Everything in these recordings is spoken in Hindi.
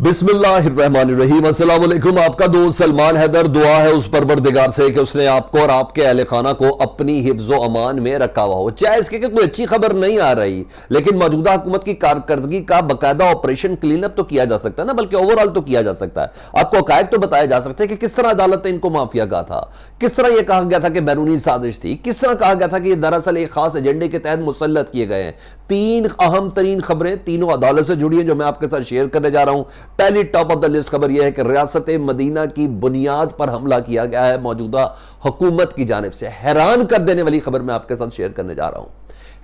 बिस्मिल्लाहिर्रहमानिर्रहीम। अस्सलाम वालेकुम। आपका दोस्त सलमान हैदर। दुआ है उस परवरदिगार से कि उसने आपको और आपके अहले खाना को अपनी हिफ्ज़ो अमान में रखा हुआ हो। चाहे इसके कि कोई अच्छी खबर नहीं आ रही, लेकिन मौजूदा हुकूमत की कारकर्दगी का बाकायदा ऑपरेशन क्लीन अप तो किया जा सकता है ना, बल्कि ओवरऑल तो किया जा सकता है। आपको हकायक तो बताया जा सकता है कि किस तरह अदालत ने इनको माफिया कहा था, किस तरह यह कहा गया था कि बैरूनी साजिश थी, किस तरह कहा गया था कि यह दरअसल एक खास एजेंडे के तहत मुसल्लत किए गए हैं। तीन अहम तरीन खबरें तीनों अदालत से जुड़ी हैं जो मैं आपके साथ शेयर करने जा रहा हूं। पहली टॉप ऑफ द लिस्ट खबर यह है कि रियासत मदीना की बुनियाद पर हमला किया गया है मौजूदा हुकूमत की जानिब से। हैरान कर देने वाली खबर मैं आपके साथ शेयर करने जा रहा हूं,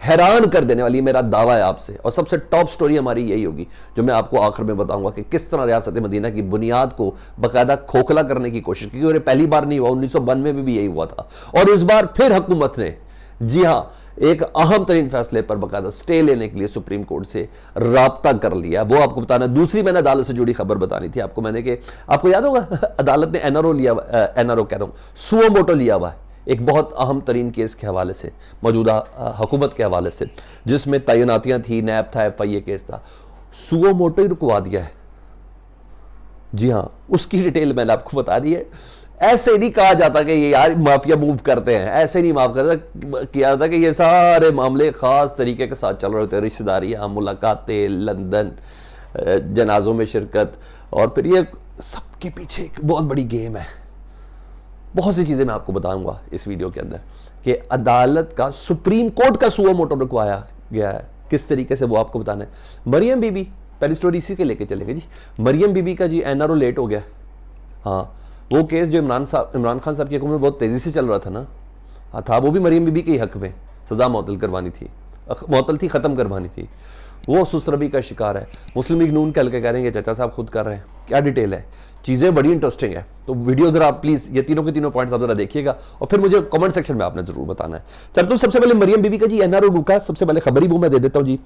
हैरान कर देने वाली, मेरा दावा है आपसे। और सबसे टॉप स्टोरी हमारी यही होगी जो मैं आपको आखिर में बताऊंगा कि किस तरह रियासत मदीना की बुनियाद को बाकायदा खोखला करने की कोशिश की। और पहली बार नहीं हुआ, 1992 में भी यही हुआ था। और इस बार फिर हुकूमत ने, जी हां, एक अहम तरीन फैसले पर बाकायदा स्टे लेने के लिए सुप्रीम कोर्ट से राब्ता कर लिया। वो आपको बताना। दूसरी मैंने अदालत से जुड़ी खबर बतानी थी आपको मैंने, कि आपको याद होगा अदालत ने एनआरओ लिया, एनआरओ कह रहा हूं, सुओ मोटो लिया हुआ है एक बहुत अहम तरीन केस के हवाले से, मौजूदा हुकूमत के हवाले से, जिसमें तैनातियां थी, नैब था, FIA केस था। सुओ मोटो ही रुकवा दिया है। जी हां, उसकी डिटेल मैंने आपको बता दी है। ऐसे नहीं कहा जाता कि ये यार माफिया मूव करते हैं, ऐसे नहीं माफ करता किया जाता कि ये सारे मामले खास तरीके के साथ चल रहे होते हैं। रिश्तेदारियां, मुलाकातें, लंदन, जनाजों में शिरकत, और फिर ये सबके पीछे एक बहुत बड़ी गेम है। बहुत सी चीजें मैं आपको बताऊंगा इस वीडियो के अंदर कि अदालत का, सुप्रीम कोर्ट का सुओ मोटो रुकवाया गया है किस तरीके से, वो आपको बताना है। मरियम बीबी, पहली स्टोरी इसी के लेके चलेंगे जी। मरियम बीबी का जी एनआरओ लेट हो गया। हाँ, वो केस जो इमरान खान साहब की हुकूमत में बहुत तेजी से चल रहा था ना, था वो भी मरियम बीबी के हक में सजा मुअत्तल करवानी थी, मुअत्तल थी, खत्म करवानी थी। वो सुसरबी का शिकार है। मुस्लिम लीग नून कह के कह रहे हैं चाचा साहब खुद कर रहे हैं। क्या डिटेल है, चीजें बड़ी इंटरेस्टिंग है। तो वीडियो जरा आप प्लीज ये तीनों के तीनों पॉइंट्स आप जरा देखिएगा और फिर मुझे कमेंट सेक्शन में आपने जरूर बताना है। चल, तो सबसे पहले मरियम बीबी का जी एनआरओ रुका। सबसे पहले खबर ही वो मैं दे देता हूँ जी।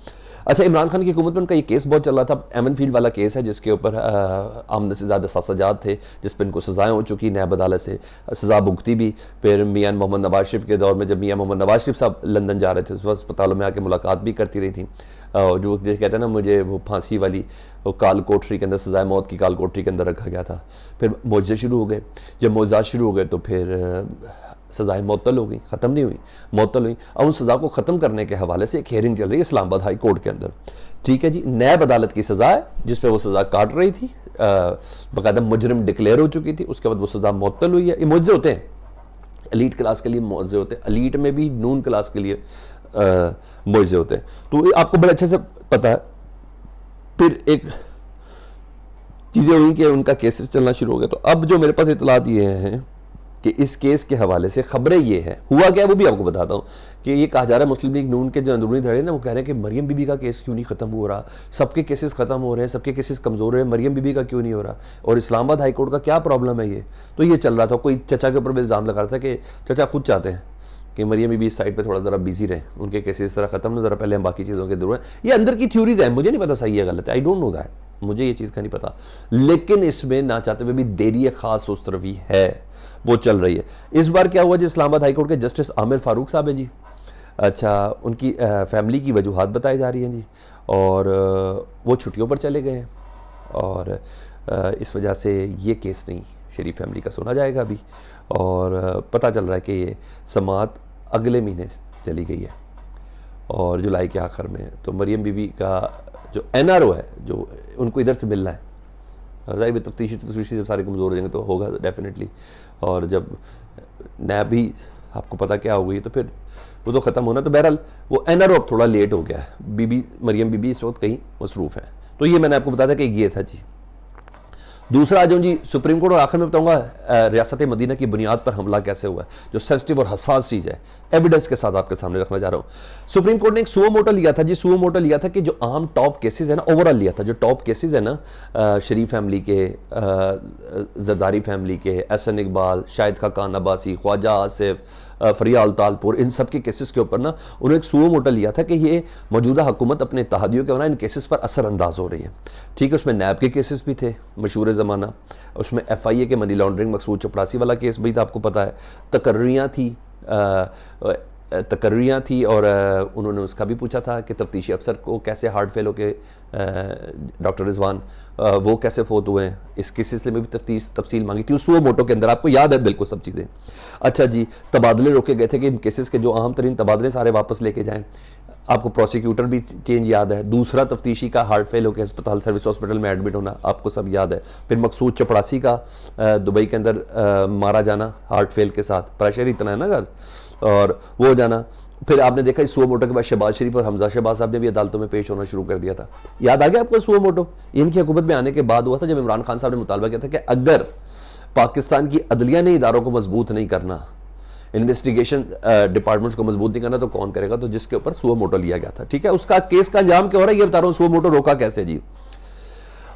अच्छा, इमरान खान की हुकूमत में उनका ये केस बहुत चल रहा था, एमन फील्ड वाला केस है, जिसके ऊपर आमदन से ज़्यादा सजाद थे, जिस पर इनको सजाएं हो चुकी, नैब अदालत से सजा भुगती भी। फिर मियां मोहम्मद नवाज शरीफ के दौर में, जब मियां मोहम्मद नवाज शरीफ साहब लंदन जा रहे थे, उस वक्त अस्पतालों में आके मुलाकात भी करती रही थी। जो कहते हैं ना, मुझे वो फांसी वाली वो काल कोठरी के अंदर, सजाए मौत की काल कोठरी के अंदर रखा गया था। फिर मुआवजे शुरू हो गए। जब मुआवजा शुरू हो गए तो फिर सजाएं मुअत्तल हो गई, ख़त्म नहीं हुई, मुअत्तल हुई। अब उन सज़ा को ख़त्म करने के हवाले से एक हियरिंग चल रही है इस्लामाबाद हाई कोर्ट के अंदर। ठीक है जी, नैब अदालत की सज़ा है जिस पे वो सज़ा काट रही थी, बाकायदा मुजरिम डिक्लेयर हो चुकी थी। उसके बाद वो सज़ा मुअत्तल हुई है। ये मुआवजे होते हैं, एलीट क्लास के लिए मुआवजे होते हैं, एलीट में भी नून क्लास के लिए मुआवजे होते हैं। तो आपको बड़े अच्छे से पता है। फिर एक चीज़ें हुई कि उनका केसेस चलना शुरू हो गया। तो अब जो मेरे पास इतलात ये हैं कि इस केस के हवाले से खबरें ये हैं, हुआ क्या वो भी आपको बताता हूँ, कि ये कहा जा रहा है मुस्लिम लीग नून के जो अंदरूनी धड़े ना, वो कह रहे हैं कि मरियम बीबी का केस क्यों नहीं खत्म हो रहा, सबके केसेस खत्म हो रहे हैं, सबके केसेस कमजोर हो रहे हैं, मरियम बीबी का क्यों नहीं हो रहा, और इस्लामाबाद हाई कोर्ट का क्या प्रॉब्लम है। ये तो ये चल रहा था। कोई चचा के ऊपर भी इल्ज़ाम लगा रहा था कि चचा खुद चाहते हैं कि मरियम बीबी इस साइड पे थोड़ा ज़रा बिजी रहे, उनके केसेस इस तरह खत्म ना, ज़रा पहले हम बाकी चीज़ों के दूर हैं। ये अंदर की थ्योरीज है, मुझे नहीं पता सही है गलत है, आई डोंट नो दैट, मुझे ये चीज़ का नहीं पता। लेकिन इसमें ना चाहते हुए भी देरी खास उस तरफ ही है, वो चल रही है। इस बार क्या हुआ जी, इस्लामाबाद हाई कोर्ट के जस्टिस आमिर फारूक साहब हैं जी। अच्छा, उनकी फैमिली की वजूहात बताई जा रही हैं जी, और वो छुट्टियों पर चले गए हैं, और इस वजह से ये केस नहीं शरीफ फैमिली का सुना जाएगा अभी। और पता चल रहा है कि ये समाअत अगले महीने चली गई है, और जुलाई के आखिर में। तो मरियम बीबी का जो एनआरओ है, जो उनको इधर से मिलना है, ज़ाहिर तफ्तीशी जब सारे कमज़ोर हो जाएंगे तो होगा डेफिनेटली। और जब नैब भी आपको पता क्या हो गई, तो फिर वो तो ख़त्म होना। तो बहरहाल वो एनआरओ अब थोड़ा लेट हो गया है। बीबी मरियम बीबी इस वक्त कहीं मसरूफ़ है। तो ये मैंने आपको बताया था कि ये था जी। दूसरा आ जाऊँ जी सुप्रीम कोर्ट, और आखिर में बताऊंगा रियासत मदीना की बुनियाद पर हमला कैसे हुआ है, जो सेंसिटिव और हसास चीज़ है, एविडेंस के साथ आपके सामने रखना जा रहा हूँ। सुप्रीम कोर्ट ने एक सुओ मोटो लिया था जी। सुओ मोटो लिया था कि जो आम टॉप केसेस है ना, ओवरऑल लिया था, जो टॉप केसेस है ना, शरीफ फैमिली के, जरदारी फैमिली के, एहसन इकबाल, शाहिद खान अब्बासी, ख्वाजा आसिफ, फरियाल तालपुर, इन सब के केसेस के ऊपर ना उन्होंने एक सुओ मोटो लिया था कि ये मौजूदा हुकूमत अपने इत्तेहादियों के वरना इन केसेस पर असरअंदाज हो रही है। ठीक है, उसमें नैब के केसेस भी थे मशहूर ज़माना, उसमें FIA के मनी लॉन्ड्रिंग मकसूद चपरासी वाला केस भी था, आपको पता है, तकर्रियाँ थी, तकर्रियाँ थी और उन्होंने उसका भी पूछा था कि तफ्तीशी अफसर को कैसे हार्ट फेल होके डॉक्टर रिजवान वो कैसे फोत हुए हैं, इसके सिलसिले में भी तफसील मांगी थी उस वो मोटो के अंदर, आपको याद है बिल्कुल सब चीज़ें। अच्छा जी, तबादले रोके गए थे कि इन केसेस के जो अहम तरीन तबादले सारे वापस लेके जाएँ, आपको प्रोसिक्यूटर भी चेंज याद है। दूसरा तफ्तीशी का हार्ट फेल होकर अस्पताल सर्विस हॉस्पिटल में एडमिट होना आपको सब याद है। फिर मकसूद चपड़ासी का दुबई के अंदर मारा जाना हार्ट फेल के साथ, प्रेशर इतना है ना और वो हो जाना। फिर आपने देखा इस सुओ मोटो के बाद शहबाज शरीफ और हमजा शहबाज साहब ने भी अदालतों में पेश होना शुरू कर दिया था। याद आ गया आपको सुओ मोटो? इनकी हुकूमत में आने के बाद हुआ था जब इमरान खान साहब ने मुतालबा किया था कि अगर पाकिस्तान की अदलिया ने इदारों को मजबूत नहीं करना, इन्वेस्टिगेशन डिपार्टमेंट्स को मजबूत नहीं करना, तो कौन करेगा? तो जिसके ऊपर सुओ मोटो लिया गया था। ठीक है, उसका केस का अंजाम क्या हो रहा है ये बता रहा हूं। सुओ मोटो रोका कैसे जी?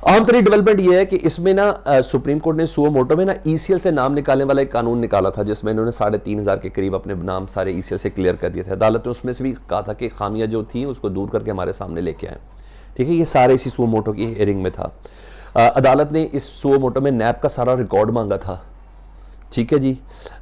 अहम तरीन डेवलपमेंट ये है कि इसमें ना सुप्रीम कोर्ट ने सुओ मोटो में ना ईसीएल से नाम निकालने वाला एक कानून निकाला था जिसमें इन्होंने 3,500 के करीब अपने नाम सारे ईसीएल से क्लियर कर दिए थे। अदालत ने उसमें से भी कहा था कि खामियां जो थी उसको दूर करके हमारे सामने लेके आए। ठीक है, ये सारे इसी सुओ मोटो की हियरिंग में था। अदालत ने इस सुओ मोटो में नैब का सारा रिकॉर्ड मांगा था। ठीक है जी,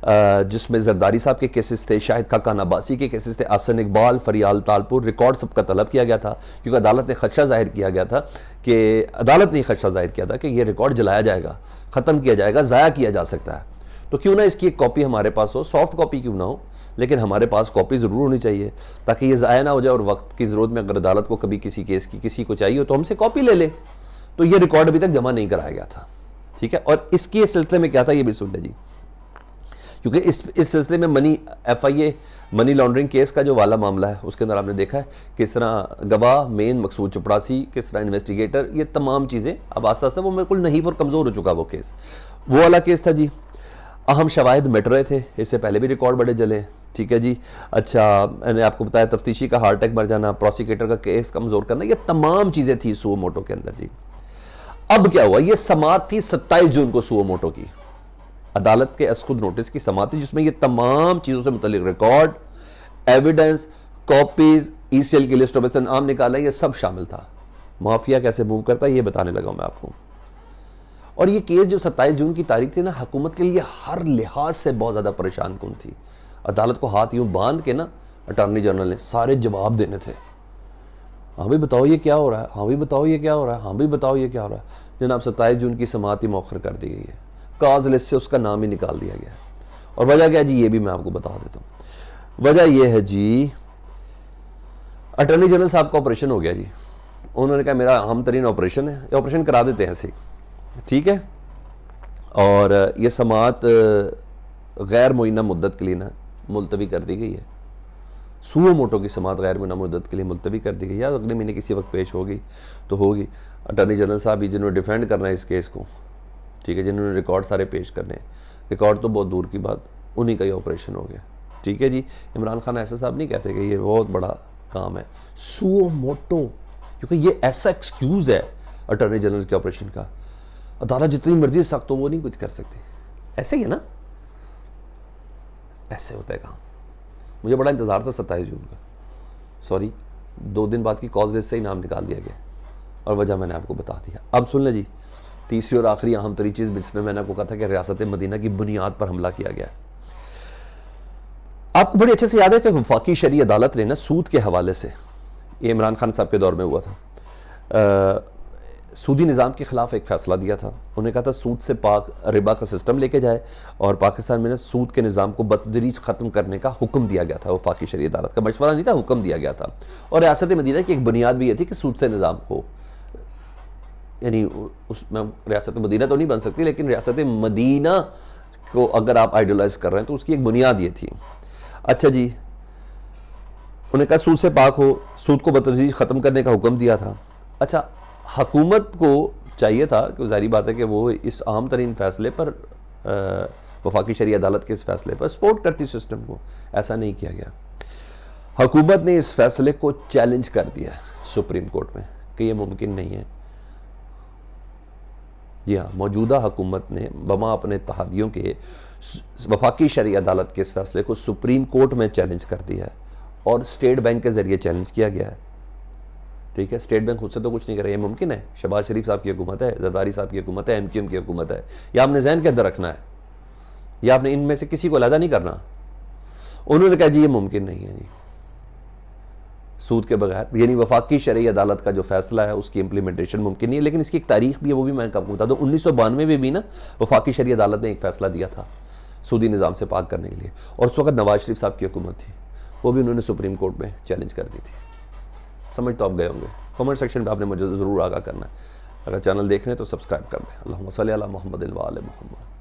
जिसमें जरदारी साहब के केसेस थे, शाहिद खाकान अब्बासी के केसेस थे, आसन इकबाल, फरियाल तालपुर, रिकॉर्ड सबका तलब किया गया था क्योंकि अदालत ने खदशा जाहिर किया गया था कि अदालत ने खदशा जाहिर किया था कि ये रिकॉर्ड जलाया जाएगा, ख़त्म किया जाएगा, ज़ाया किया जा सकता है। तो क्यों ना इसकी एक कॉपी हमारे पास हो, सॉफ्ट कॉपी क्यों ना हो, लेकिन हमारे पास कॉपी ज़रूर होनी चाहिए ताकि ये ज़ाया ना हो जाए और वक्त की ज़रूरत में अगर अदालत को कभी किसी केस की किसी को चाहिए तो हमसे कॉपी ले ले। तो ये रिकॉर्ड अभी तक जमा नहीं कराया गया था। ठीक है, और इसके सिलसिले में क्या था ये भी सुन ले जी, क्योंकि इस सिलसिले में FIA मनी लॉन्ड्रिंग केस का जो वाला मामला है उसके अंदर आपने देखा है किस तरह गवाह मेन मकसूद चपड़ासी, किस तरह इन्वेस्टिगेटर, ये तमाम चीज़ें अब आस्ता आस्ता वो बिल्कुल नहीं और कमज़ोर हो चुका वो केस। वो वाला केस था जी, अहम शवाहिद मिट रहे थे, इससे पहले भी रिकॉर्ड बड़े जले। ठीक है जी, अच्छा मैंने आपको बताया तफ्तीशी का हार्ट अटैक मर जाना, प्रोसिक्यूटर का केस कमज़ोर करना, ये तमाम चीज़ें थी सुओ मोटो के अंदर जी। अब क्या हुआ, ये समाअत थी 27 जून को सुओ मोटो की, अदालत के खुद नोटिस की समाअत थी जिसमें ये तमाम चीज़ों से मुतल्लिक रिकॉर्ड, एविडेंस, कॉपीज, ईसीएल की लिस्ट ऑफ नाम निकाला, ये सब शामिल था। माफिया कैसे मूव करता है ये बताने लगा मैं आपको। और ये केस जो 27 जून की तारीख थी ना, हुकूमत के लिए हर लिहाज से बहुत ज़्यादा परेशान कुन थी। अदालत को हाथ यूं बांध के ना अटॉर्नी जनरल ने सारे जवाब देने थे। हाँ भाई बताओ ये क्या हो रहा है, हाँ भाई बताओ ये क्या हो रहा है, हाँ भाई बताओ ये क्या हो रहा है। जनाब 27 जून की समाअत ही मौखर कर दी गई है, काज लिस्ट से उसका नाम ही निकाल दिया गया। और वजह क्या जी ये भी मैं आपको बता देता हूँ। वजह यह है जी, अटॉर्नी जनरल साहब का ऑपरेशन हो गया जी, उन्होंने कहा मेरा अहम तरीन ऑपरेशन है, ये ऑपरेशन करा देते हैं ऐसे। ठीक है, और ये समाअत गैर मुइन्ना मुद्दत के लिए ना मुलतवी कर दी गई है। सुओ मोटो की समाअत गैर मुइन्ना मुद्दत के लिए मुलतवी कर दी गई है, अगले महीने किसी वक्त पेश होगी तो होगी। अटॉर्नी जनरल साहब ही जिन्होंने डिफेंड करना है इस केस को, ठीक है, जिन्होंने रिकॉर्ड सारे पेश करने हैं, रिकॉर्ड तो बहुत दूर की बात, उन्हीं का ही ऑपरेशन हो गया। ठीक है जी, इमरान खान ऐसा साहब नहीं कहते कि ये बहुत बड़ा काम है सुओ मोटो, क्योंकि ये ऐसा एक्सक्यूज़ है अटॉर्नी जनरल के ऑपरेशन का, अदालत जितनी मर्जी सख्त हो वो नहीं कुछ कर सकती। ऐसे ही है ना, ऐसे होता है काम। मुझे बड़ा इंतज़ार था 27 जून का, सॉरी 2 दिन बाद की कॉज लिस्ट से ही नाम निकाल दिया गया और वजह मैंने आपको बता दिया। अब सुन लें जी, तीसरी और आखिरी अहम तरीन चीज़ जिसमें मैंने आपको कहा था कि रियासत मदीना की बुनियाद पर हमला किया गया। आपको बड़े अच्छे से याद है कि वफाकी शरई अदालत ने ना सूद के हवाले से, ये इमरान खान साहब के दौर में हुआ था, सूदी निज़ाम के ख़िलाफ़ एक फ़ैसला दिया था। उन्होंने कहा था सूद से पाक रिबा का सिस्टम लेके जाए और पाकिस्तान में ना सूद के निज़ाम को बतदरीज ख़त्म करने का हुक्म दिया गया था। वफाकी शरई अदालत का मशवरा नहीं था, हुक्म दिया गया था। और रियासत मदीना की एक बुनियाद भी ये थी कि सूद से निज़ाम हो, यानी उसमें रियासत मदीना तो नहीं बन सकती, लेकिन रियासत मदीना को अगर आप आइडियलाइज कर रहे हैं तो उसकी एक बुनियाद ये थी। अच्छा जी, उन्होंने कहा सूद से पाक हो, सूद को बतदरीज ख़त्म करने का हुक्म दिया था। अच्छा, हुकूमत को चाहिए था कि जाहिर बात है कि वो इस आम तरीन फ़ैसले पर वफाकी शरई अदालत के इस फ़ैसले पर सपोर्ट करती सिस्टम को, ऐसा नहीं किया गया। हुकूमत ने इस फैसले को चैलेंज कर दिया सुप्रीम कोर्ट में कि ये मुमकिन नहीं है। जी हाँ, मौजूदा हुकूमत ने बमा अपने इत्तेहादियों के वफाकी शरई अदालत के इस फैसले को सुप्रीम कोर्ट में चैलेंज कर दिया है और स्टेट बैंक के ज़रिए चैलेंज किया गया है। ठीक है, स्टेट बैंक खुद से तो कुछ नहीं कर रहा, ये मुमकिन है? शहबाज शरीफ साहब की हुकूमत है, जरदारी साहब की हुकूमत है, MQM की हुकूमत है, या आपने जहन के अंदर रखना है, या आपने इनमें से किसी को अलहदा नहीं करना। उन्होंने कहा जी ये मुमकिन नहीं है जी, सूद के बगैर, यानी वफाकी शरई अदालत का जो फैसला है उसकी इंप्लीमेंटेशन मुमकिन नहीं है। लेकिन इसकी एक तारीख भी है, वो भी मैं आपको बता दूं। 1992 में भी ना वफाकी शरई अदालत ने एक फैसला दिया था सूदी निज़ाम से पाक करने के लिए, और उस वक्त नवाज शरीफ साहब की हुकूमत थी, वो भी उन्होंने सुप्रीम कोर्ट में चैलेंज कर दी थी। समझ तो आप गए होंगे। कमेंट सेक्शन में आपने मुझे ज़रूर आगाह करना है। अगर चैनल देख रहे हैं तो सब्सक्राइब कर दें। अल्लाहुम्मा सल्ली अला मुहम्मद व आले मुहम्मद।